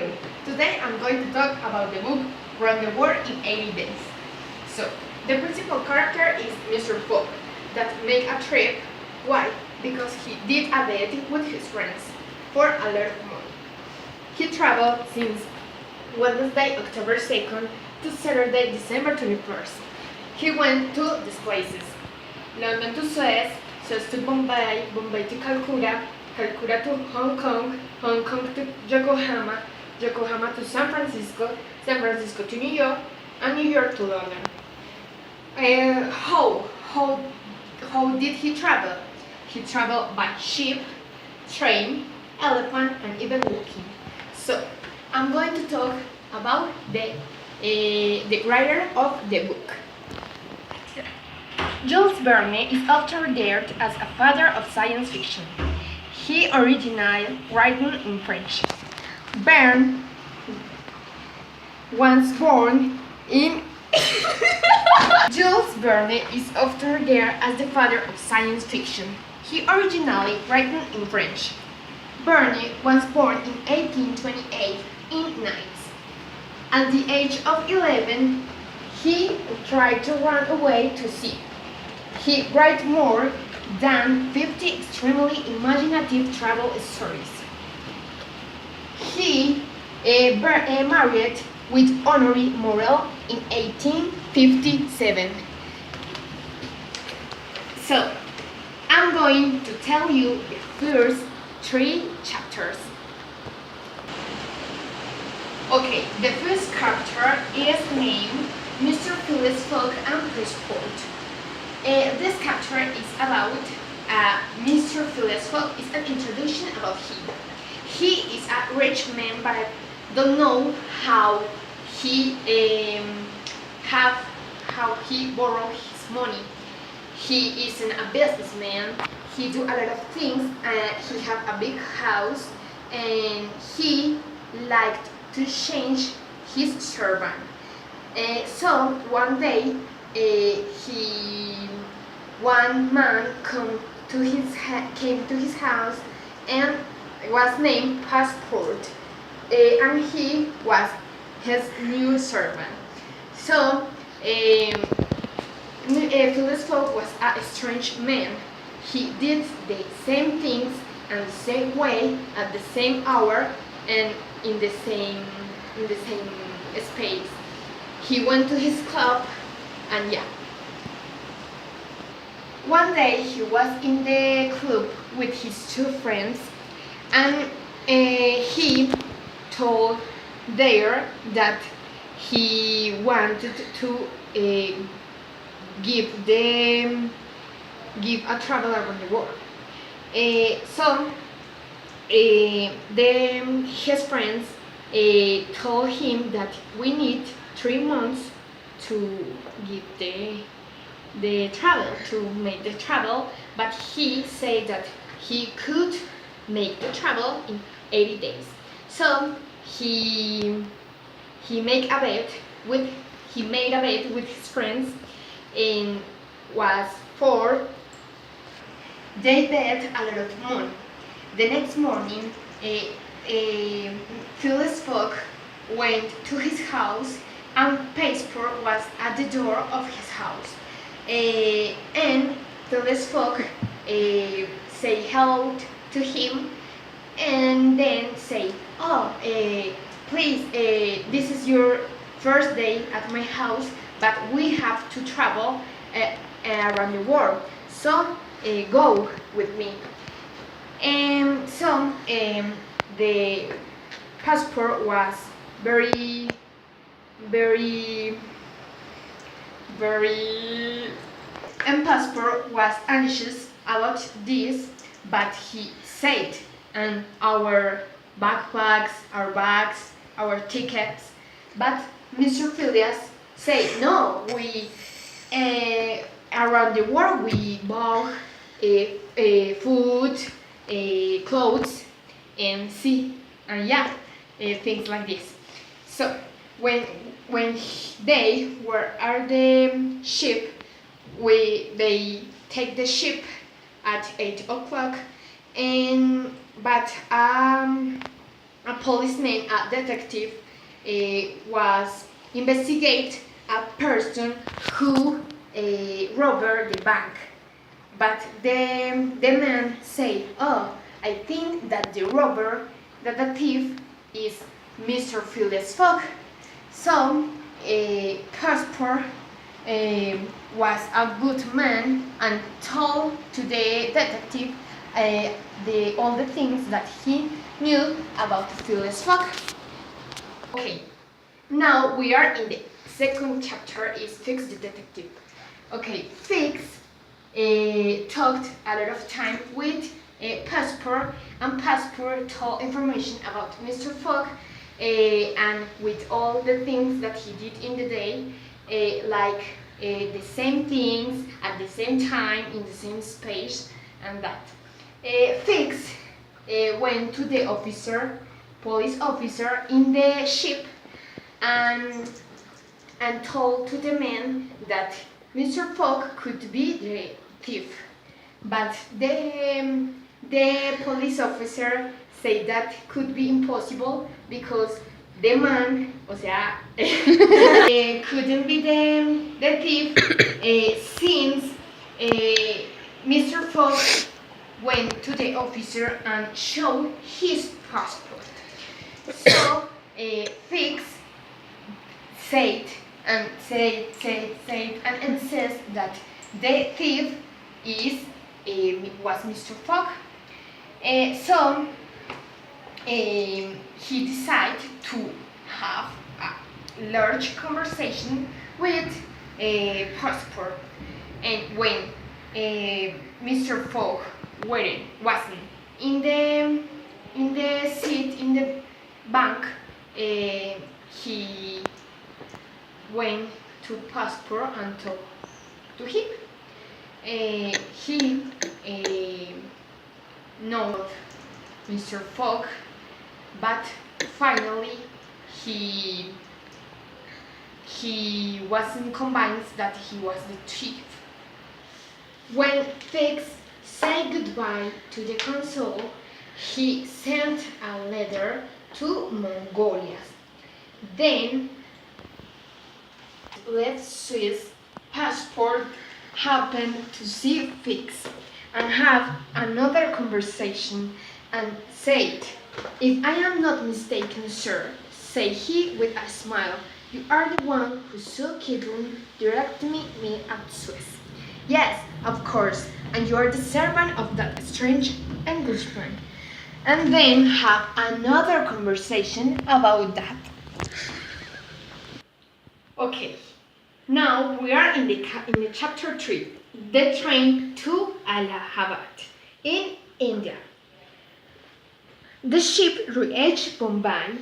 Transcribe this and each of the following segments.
you. Today I'm going to talk about the book Run the World in 80 Days. So, the principal character is Mr. Fogg that make a trip. Why? Because he did a date with his friends for a lot of money. He traveled since Wednesday, October 2nd to Saturday, December 21st. He went to these places: London to Suez, Suez to Bombay, Bombay to Calcutta, Calcutta to Hong Kong, Hong Kong to Yokohama, Yokohama to San Francisco, San Francisco to New York, and New York to London. How did he travel? He traveled by ship, train, elephant, and even walking. So I'm going to talk about the writer of the book. Jules Verne is often regarded as a father of science fiction. He originally written in French. Verne was born in Jules Verne is often regarded as the father of science fiction. He originally written in French. Verne was born in 1828 in Nice. At the age of 11, he tried to run away to sea. He wrote more than 50 extremely imaginative travel stories. He married with Honoré Morel in 1857. So, I'm going to tell you the first 3 chapters. Okay, the first character is named Mr. Phileas Fogg and Passport. This chapter is about Mr. Phileas Fogg. It's an introduction about him. He is a rich man, but I don't know how he borrowed his money. He isn't a businessman. He do a lot of things. He have a big house, and he liked to change his servant. So one day, one man came to his house and was named Passport, and he was his new servant. So Phileas Fogg was a strange man. He did the same things and the same way at the same hour and in the same space. He went to his club, and yeah. One day he was in the club with his 2 friends, and he told there that he wanted to give a travel around the world. So his friends told him that we need 3 months to give the travel, to make the travel, but he said that he could make the travel in 80 days. So he made a bet with his friends, and was 4. They bet a lot of money. The next morning, Phileas Fogg went to his house, and Passport was at the door of his house. And Phileas Fogg say hello to him, and then say, "Oh, please, this is your first day at my house, but we have to travel around the world. So go with me." And so the Passport was very and Passport was anxious about this, but he said, and our backpacks, our bags, our tickets. But Mr. Phileas said, "No, we around the world we bought food, clothes, and things like this." So when they were at the ship, they take the ship at 8 o'clock, but a policeman, a detective, was investigate a person who robbed the bank. But the man said, "Oh, I think that the thief is Mr. Phileas Fogg." So, Casper was a good man and told to the detective all the things that he knew about Phileas Fogg. Okay, now we are in the second chapter, is Fix the Detective. Okay, Fix talked a lot of time with Passport, and Passport told information about Mr. Fogg, and with all the things that he did in the day, like the same things at the same time in the same space, and that. Fix went to the police officer in the ship, and told to the man that Mr. Fogg could be the thief. But the police officer said that could be impossible because the man, o sea, couldn't be the thief since Mr. Fogg went to the officer and showed his passport. So Fix said and says that the thief was Mr. Fogg. So he decided to have a large conversation with Passport, and when Mr. Fogg wasn't in the seat in the bank, he went to Passport and talked to him. He knows Mr. Fogg, but finally he wasn't convinced that he was the thief. When Fix said goodbye to the consul, he sent a letter to Mongolia. Then left Swiss. Passport happened to see Fix and have another conversation, and said, "If I am not mistaken, sir," said he with a smile, "you are the one who saw Kidron direct me at Swiss." "Yes, of course, and you are the servant of that strange Englishman." And then have another conversation about that. Okay, now we are in the chapter 3, the train to Allahabad in India. The ship reached Bombay,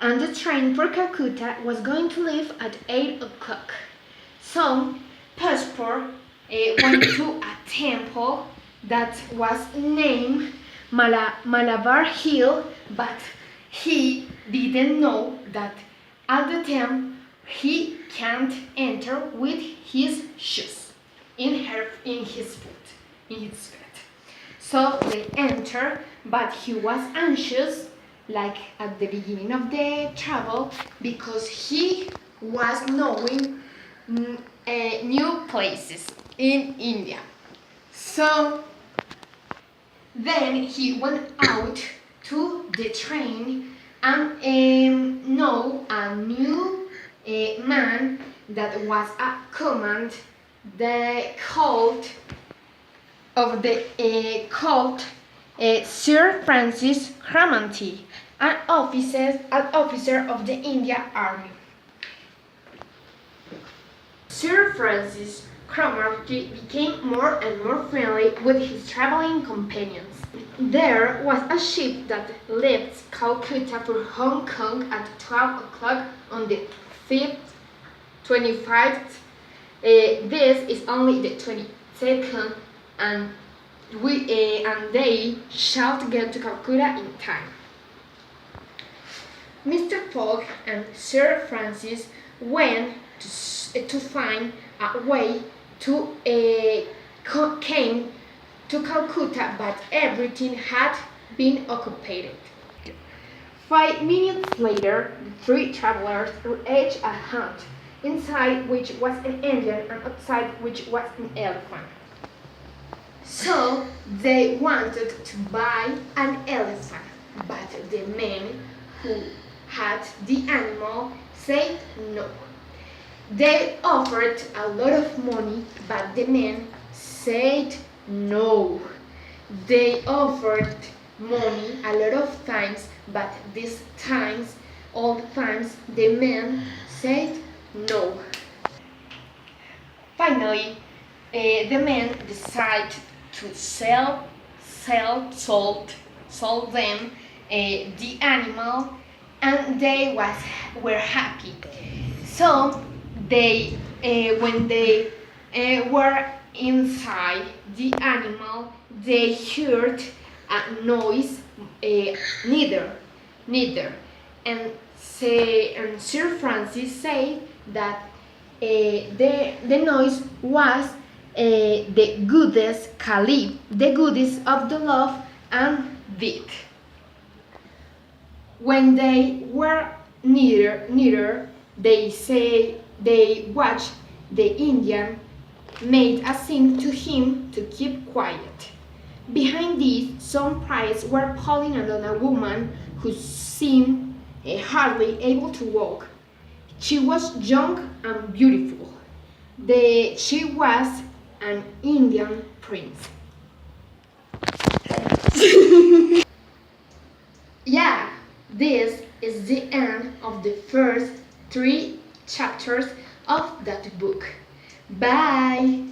and the train for Calcutta was going to leave at 8 o'clock. So, Passport went to a temple that was named Malabar Hill, but he didn't know that at the time he can't enter with his shoes in his foot. So they enter, but he was anxious, like at the beginning of the travel, because he was knowing new places in India. So then he went out to the train and know a new man that was a command the cult of the Sir Francis Cromarty, an officer of the Indian Army. Sir Francis Cromarty became more and more friendly with his traveling companions. There was a ship that left Calcutta for Hong Kong at 12 o'clock on the 25th. This is only the 22nd, and they shall get to Calcutta in time. Mr. Fogg and Sir Francis went to find a way to came to Calcutta, but everything had been occupied. 5 minutes later, the three travelers reached a hut, inside which was an Indian and outside which was an elephant. So they wanted to buy an elephant, but the man who had the animal said no. They offered a lot of money, but the man said no. They offered money a lot of times, but these times, all the times, the man said no. Finally, the man decided to sold them the animal, and they were happy. So when they were inside the animal, they heard a noise, neither, and Sir Francis said that the noise was the goddess Kali, the goddess of the love and death. When they were nearer, they watched the Indian made a sign to him to keep quiet. Behind this, some priests were pulling on a woman who seemed hardly able to walk. She was young and beautiful. She was an Indian prince. Yeah, this is the end of the first 3 chapters of that book. Bye!